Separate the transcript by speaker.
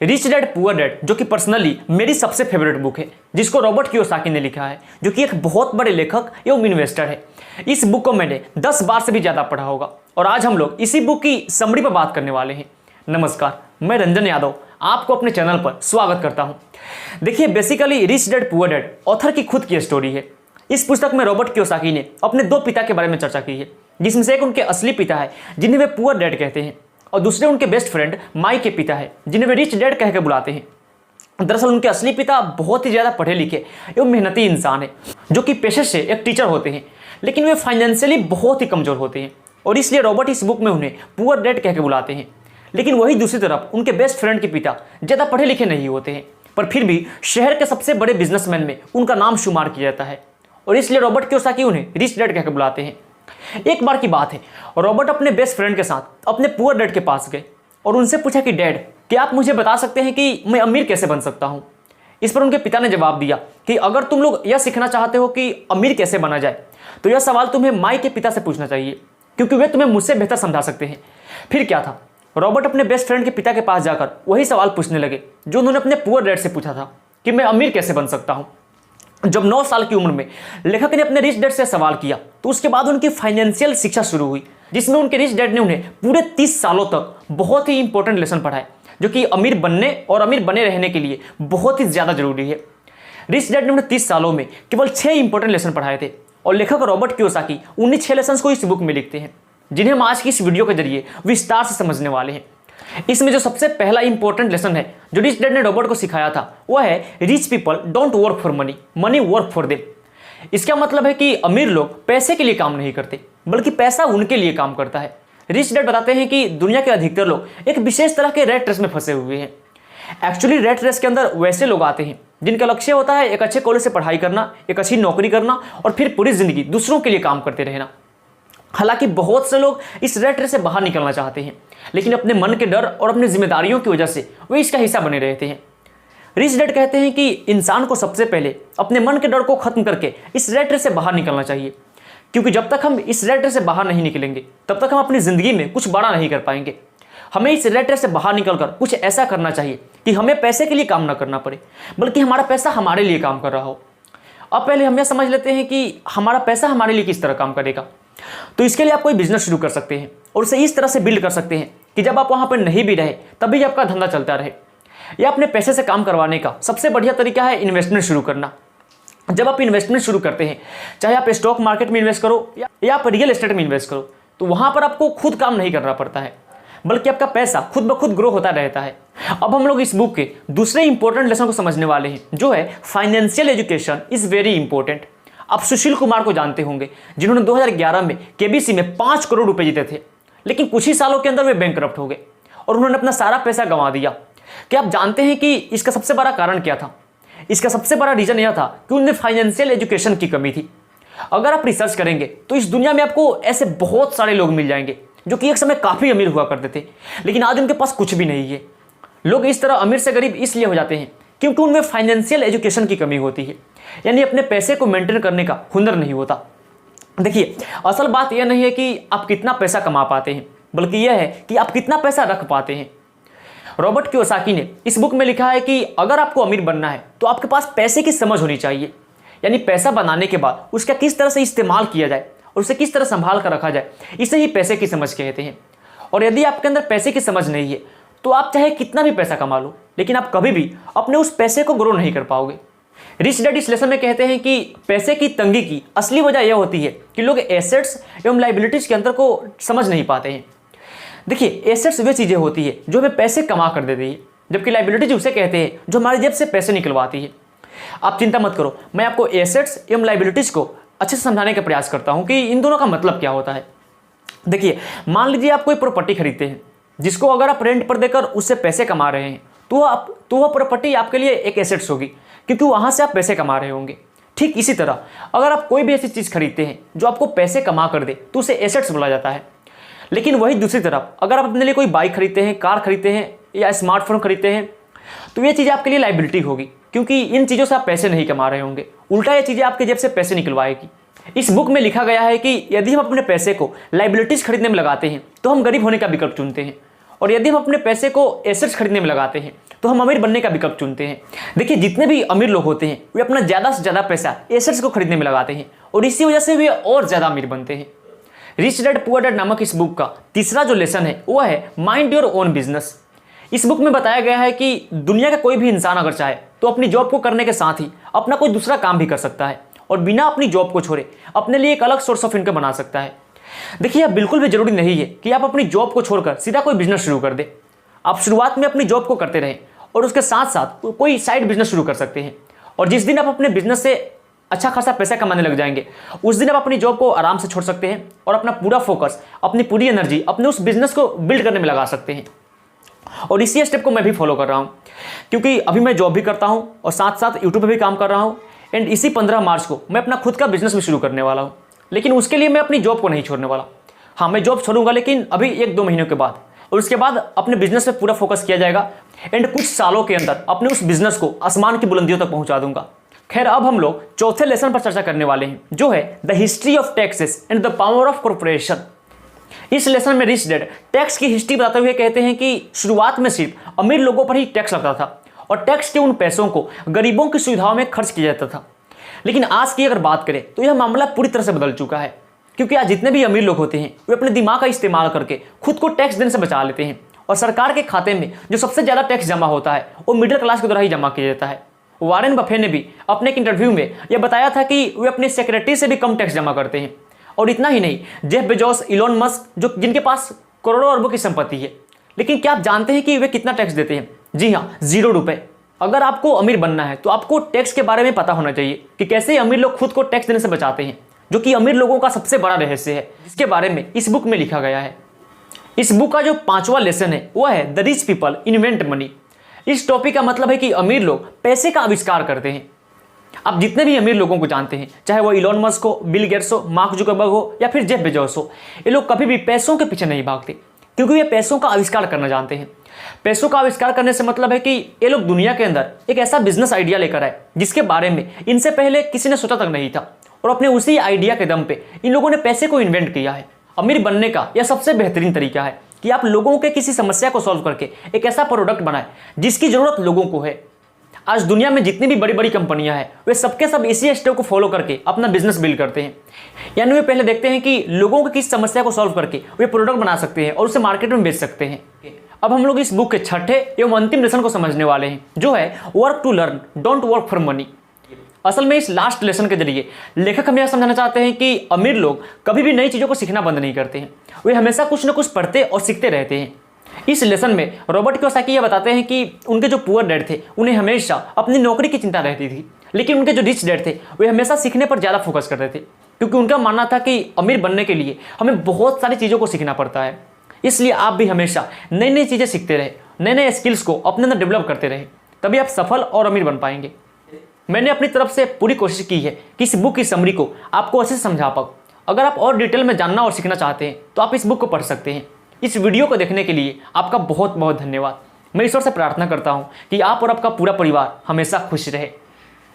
Speaker 1: Rich dad poor dad, जो कि personally मेरी सबसे फेवरेट बुक है, जिसको रॉबर्ट कियोसाकी ने लिखा है, जो कि एक बहुत बड़े लेखक एवं इन्वेस्टर है। इस बुक को मैंने 10 बार से भी ज़्यादा पढ़ा होगा और आज हम लोग इसी बुक की समरी पर बात करने वाले हैं। नमस्कार, मैं रंजन यादव आपको अपने चैनल पर स्वागत करता हूं। देखिए, basically rich dad poor dad author की खुद की स्टोरी है। इस पुस्तक में रॉबर्ट कियोसाकी ने अपने दो पिता के बारे में चर्चा की है, जिसमें से एक उनके असली पिता है जिन्हें वे पुअर डैड कहते हैं और दूसरे उनके बेस्ट फ्रेंड माइक के पिता है जिन्हें वे रिच डैड कह के बुलाते हैं। दरअसल उनके असली पिता बहुत ही ज़्यादा पढ़े लिखे एवं मेहनती इंसान है, जो कि पेशे से एक टीचर होते हैं, लेकिन वे फाइनेंशियली बहुत ही कमज़ोर होते हैं और इसलिए रॉबर्ट इस बुक में उन्हें पुअर डैड कह के बुलाते हैं। लेकिन वही दूसरी तरफ उनके बेस्ट फ्रेंड के पिता ज़्यादा पढ़े लिखे नहीं होते हैं, पर फिर भी शहर के सबसे बड़े बिजनेसमैन में उनका नाम शुमार किया जाता है और इसलिए रॉबर्ट कियोसाकी उन्हें रिच डैड कह के बुलाते हैं। एक बार की बात है, रॉबर्ट अपने बेस्ट फ्रेंड के साथ अपने पुअर डैड के पास गए और उनसे पूछा कि डैड, क्या आप मुझे बता सकते हैं कि मैं अमीर कैसे बन सकता हूँ। इस पर उनके पिता ने जवाब दिया कि अगर तुम लोग यह सीखना चाहते हो कि अमीर कैसे बना जाए तो यह सवाल तुम्हें माइक के पिता से पूछना चाहिए, क्योंकि वे तुम्हें मुझसे बेहतर समझा सकते हैं। फिर क्या था, रॉबर्ट अपने बेस्ट फ्रेंड के पिता के पास जाकर वही सवाल पूछने लगे जो उन्होंने अपने पुअर डैड से पूछा था कि मैं अमीर कैसे बन सकता हूँ। जब 9 साल की उम्र में लेखक ने अपने रिच डैड से सवाल किया तो उसके बाद उनकी फाइनेंशियल शिक्षा शुरू हुई, जिसमें उनके रिच डैड ने उन्हें पूरे 30 सालों तक बहुत ही इंपॉर्टेंट लेसन पढ़ाए, जो कि अमीर बनने और अमीर बने रहने के लिए बहुत ही ज़्यादा जरूरी है। रिच डैड ने उन्हें 30 सालों में केवल 6 इंपॉर्टेंट लेसन पढ़ाए थे और लेखक रॉबर्ट कियोसाकी उन्हीं 6 लेसन को इस बुक में लिखते हैं, जिन्हें हम आज की इस वीडियो के जरिए विस्तार से समझने वाले हैं। इसमें जो सबसे पहला इंपॉर्टेंट लेसन है जो रिच डैड ने रॉबर्ट को सिखाया था, वह है rich people don't work for money, money work for them. इसका मतलब है कि अमीर लोग पैसे के लिए काम नहीं करते, बल्कि पैसा उनके लिए काम करता है। रिच डैड बताते हैं कि दुनिया के अधिकतर लोग एक विशेष तरह के रेट रेस में फंसे हुए हैं। एक्चुअली रेट रेस के अंदर वैसे लोग आते हैं जिनका लक्ष्य होता है एक अच्छे कॉलेज से पढ़ाई करना, एक अच्छी नौकरी करना और फिर पूरी जिंदगी दूसरों के लिए काम करते रहना। हालांकि बहुत से लोग इस रेट रेस से बाहर निकलना चाहते हैं, लेकिन अपने मन के डर और अपनी जिम्मेदारियों की वजह से वे इसका हिस्सा बने रहते हैं। रिच डैड कहते हैं कि इंसान को सबसे पहले अपने मन के डर को खत्म करके इस रेट रेस से बाहर निकलना चाहिए, क्योंकि जब तक हम इस रेट रेस से बाहर नहीं निकलेंगे तब तक हम अपनी ज़िंदगी में कुछ बड़ा नहीं कर पाएंगे। हमें इस रेट रेस से बाहर निकलकर कुछ ऐसा करना चाहिए कि हमें पैसे के लिए काम ना करना पड़े, बल्कि हमारा पैसा हमारे लिए काम कर रहा हो। अब पहले हम यह समझ लेते हैं कि हमारा पैसा हमारे लिए किस तरह काम करेगा। तो इसके लिए आप कोई बिजनेस शुरू कर सकते हैं और उसे इस तरह से बिल्ड कर सकते हैं कि जब आप वहाँ पर नहीं भी रहे तब भी आपका धंधा चलता रहे। या अपने पैसे से काम करवाने का सबसे बढ़िया तरीका है इन्वेस्टमेंट शुरू करना। जब आप इन्वेस्टमेंट शुरू करते हैं, चाहे आप स्टॉक मार्केट में इन्वेस्ट करो या आप रियल एस्टेट में इन्वेस्ट करो, तो वहाँ पर आपको खुद काम नहीं करना पड़ता है, बल्कि आपका पैसा खुद ब खुद ग्रो होता रहता है। अब हम लोग इस बुक के दूसरे इंपॉर्टेंट लेसन को समझने वाले हैं, जो है financial education is very important. आप सुशील कुमार को जानते होंगे, जिन्होंने 2011 में केबीसी में 5 करोड़ रुपए जीते थे, लेकिन कुछ ही सालों के अंदर वे बैंकरप्ट हो गए और उन्होंने अपना सारा पैसा गंवा दिया। क्या आप जानते हैं कि इसका सबसे बड़ा कारण क्या था? इसका सबसे बड़ा रीजन यह था कि उनमें फाइनेंशियल एजुकेशन की कमी थी। अगर आप रिसर्च करेंगे तो इस दुनिया में आपको ऐसे बहुत सारे लोग मिल जाएंगे जो कि एक समय काफ़ी अमीर हुआ करते थे, लेकिन आज उनके पास कुछ भी नहीं है। लोग इस तरह अमीर से गरीब इसलिए हो जाते हैं क्योंकि उनमें फाइनेंशियल एजुकेशन की कमी होती है, यानी अपने पैसे को मेंटेन करने का हुनर नहीं होता। देखिए, असल बात यह नहीं है कि आप कितना पैसा कमा पाते हैं, बल्कि यह है कि आप कितना पैसा रख पाते हैं। रॉबर्ट कियोसाकी ने इस बुक में लिखा है कि अगर आपको अमीर बनना है तो आपके पास पैसे की समझ होनी चाहिए, यानी पैसा बनाने के बाद उसका किस तरह से इस्तेमाल किया जाए और उसे किस तरह संभाल कर रखा जाए, इसे ही पैसे की समझ कहते हैं। और यदि आपके अंदर पैसे की समझ नहीं है तो आप चाहे कितना भी पैसा कमा लो, लेकिन आप कभी भी अपने उस पैसे को ग्रो नहीं कर पाओगे। रिच डैड इस लेसन में कहते हैं कि पैसे की तंगी की असली वजह यह होती है कि लोग एसेट्स एवं लाइबिलिटीज के अंतर को समझ नहीं पाते हैं। देखिए, एसेट्स वे चीज़ें होती है जो हमें पैसे कमा कर देती है, जबकि लाइबिलिटीज उसे कहते हैं जो हमारी जेब से पैसे निकलवाती है। आप चिंता मत करो, मैं आपको एसेट्स एवं लाइबिलिटीज को अच्छे से समझाने का प्रयास करता हूँ कि इन दोनों का मतलब क्या होता है। देखिए, मान लीजिए आप कोई प्रॉपर्टी खरीदते हैं, जिसको अगर आप रेंट पर देकर उससे पैसे कमा रहे हैं तो वह प्रॉपर्टी आपके लिए एक एसेट्स होगी, क्योंकि वहाँ से आप पैसे कमा रहे होंगे। ठीक इसी तरह अगर आप कोई भी ऐसी चीज़ खरीदते हैं जो आपको पैसे कमा कर दे तो उसे एसेट्स बोला जाता है। लेकिन वही दूसरी तरफ अगर आप अपने लिए कोई बाइक खरीदते हैं, कार खरीदते हैं या स्मार्टफोन खरीदते हैं तो ये चीज़ आपके लिए लाइबिलिटी होगी, क्योंकि इन चीज़ों से आप पैसे नहीं कमा रहे होंगे, उल्टा ये चीज़ें आपके जेब से पैसे निकलवाएगी। इस बुक में लिखा गया है कि यदि हम अपने पैसे को लाइबिलिटीज खरीदने में लगाते हैं तो हम गरीब होने का विकल्प चुनते हैं और यदि हम अपने पैसे को एसेट्स खरीदने में लगाते हैं तो हम अमीर बनने का विकल्प चुनते हैं। देखिए, जितने भी अमीर लोग होते हैं वे अपना ज़्यादा से ज़्यादा पैसा एसेट्स को खरीदने में लगाते हैं और इसी वजह से वे और ज़्यादा अमीर बनते हैं। रिच डैड पुअर डैड नामक इस बुक का तीसरा जो लेसन है वो है माइंड योर ओन बिजनेस। इस बुक में बताया गया है कि दुनिया का कोई भी इंसान अगर चाहे तो अपनी जॉब को करने के साथ ही अपना कोई दूसरा काम भी कर सकता है और बिना अपनी जॉब को छोड़े अपने लिए एक अलग सोर्स ऑफ इनकम बना सकता है। देखिए, यह बिल्कुल भी जरूरी नहीं है कि आप अपनी जॉब को छोड़कर सीधा कोई बिजनेस शुरू कर दें। आप शुरुआत में अपनी जॉब को करते रहें और उसके साथ साथ कोई साइड बिजनेस शुरू कर सकते हैं। और जिस दिन आप अपने बिजनेस से अच्छा खासा पैसा कमाने लग जाएंगे उस दिन आप अपनी जॉब को आराम से छोड़ सकते हैं और अपना पूरा फोकस, अपनी पूरी एनर्जी अपने उस बिजनेस को बिल्ड करने में लगा सकते हैं। और इसी स्टेप को मैं भी फॉलो कर रहा हूँ, क्योंकि अभी मैं जॉब भी करता हूँ और साथ साथ यूट्यूब पे भी काम कर रहा हूँ। एंड इसी 15 मार्च को मैं अपना खुद का बिजनेस भी शुरू करने वाला हूँ, लेकिन उसके लिए मैं अपनी जॉब को नहीं छोड़ने वाला। हाँ, मैं जॉब छोड़ूंगा लेकिन अभी 1-2 महीनों के बाद, और उसके बाद अपने बिजनेस पे पूरा फोकस किया जाएगा एंड कुछ सालों के अंदर अपने उस बिजनेस को आसमान की बुलंदियों तक पहुंचा दूंगा। खैर, अब हम लोग चौथे लेसन पर चर्चा करने वाले हैं, जो है the history of taxes and the power of corporation. इस लेसन में रिच डैड टैक्स की हिस्ट्री बताते हुए कहते हैं कि शुरुआत में सिर्फ अमीर लोगों पर ही टैक्स लगता था और टैक्स के उन पैसों को गरीबों की सुविधाओं में खर्च किया जाता था। लेकिन आज की अगर बात करें तो यह मामला पूरी तरह से बदल चुका है, क्योंकि आज जितने भी अमीर लोग होते हैं वे अपने दिमाग का इस्तेमाल करके खुद को टैक्स देने से बचा लेते हैं और सरकार के खाते में जो सबसे ज़्यादा टैक्स जमा होता है वो मिडिल क्लास के द्वारा ही जमा किया जाता है। वॉरेन बफे ने भी अपने एक इंटरव्यू में यह बताया था कि वे अपने सेक्रेटरी से भी कम टैक्स जमा करते हैं। और इतना ही नहीं, जेफ बेजोस, इलोन मस्क, जो जिनके पास करोड़ों अरबों की संपत्ति है, लेकिन क्या आप जानते हैं कि वे कितना टैक्स देते हैं? जी हाँ, 0 रुपये। अगर आपको अमीर बनना है तो आपको टैक्स के बारे में पता होना चाहिए कि कैसे अमीर लोग खुद को टैक्स देने से बचाते हैं, जो कि अमीर लोगों का सबसे बड़ा रहस्य है, जिसके बारे में इस बुक में लिखा गया है। इस बुक का जो 5वां लेसन है वह है the rich people invent money. इस टॉपिक का मतलब है कि अमीर लोग पैसे का आविष्कार करते हैं। आप जितने भी अमीर लोगों को जानते हैं, चाहे वो इलोन मस्क हो, बिल गेट्स हो, मार्क जुकरबर्ग हो या फिर जेफ बेजोस हो, ये लोग कभी भी पैसों के पीछे नहीं भागते, क्योंकि ये पैसों का आविष्कार करना जानते हैं। पैसों का आविष्कार करने से मतलब है कि ये लोग दुनिया के अंदर एक ऐसा बिजनेस आइडिया लेकर आए जिसके बारे में इनसे पहले किसी ने सोचा तक नहीं था, और अपने उसी आइडिया के दम पे इन लोगों ने पैसे को इन्वेंट किया है। अमीर बनने का यह सबसे बेहतरीन तरीका है कि आप लोगों के किसी समस्या को सॉल्व करके एक ऐसा प्रोडक्ट बनाए जिसकी जरूरत लोगों को है। आज दुनिया में जितनी भी बड़ी बड़ी कंपनियां हैं वे सबके सब इसी स्टेप को फॉलो करके अपना बिजनेस बिल्ड करते हैं। यानी वे पहले देखते हैं कि लोगों की किस समस्या को सॉल्व करके वे प्रोडक्ट बना सकते हैं और उसे मार्केट में बेच सकते हैं। अब हम लोग इस बुक के छठे एवं अंतिम लेसन को समझने वाले हैं, जो है work to learn, don't work for money. असल में इस लास्ट लेसन के जरिए लेखक हमें यह समझाना चाहते हैं कि अमीर लोग कभी भी नई चीज़ों को सीखना बंद नहीं करते हैं, वे हमेशा कुछ न कुछ पढ़ते और सीखते रहते हैं। इस लेसन में रॉबर्ट कियोसाकी यह बताते हैं कि उनके जो पुअर डैड थे उन्हें हमेशा अपनी नौकरी की चिंता रहती थी, लेकिन उनके जो रिच डैड थे वे हमेशा सीखने पर ज़्यादा फोकस करते थे, क्योंकि उनका मानना था कि अमीर बनने के लिए हमें बहुत सारी चीज़ों को सीखना पड़ता है। इसलिए आप भी हमेशा नई नई चीज़ें सीखते रहे, नए नए स्किल्स को अपने अंदर डेवलप करते रहे, तभी आप सफल और अमीर बन पाएंगे। मैंने अपनी तरफ से पूरी कोशिश की है कि इस बुक की समरी को आपको अच्छे से समझा पाऊँ। अगर आप और डिटेल में जानना और सीखना चाहते हैं तो आप इस बुक को पढ़ सकते हैं। इस वीडियो को देखने के लिए आपका बहुत बहुत धन्यवाद। मैं ईश्वर से प्रार्थना करता हूँ कि आप और आपका पूरा परिवार हमेशा खुश रहे।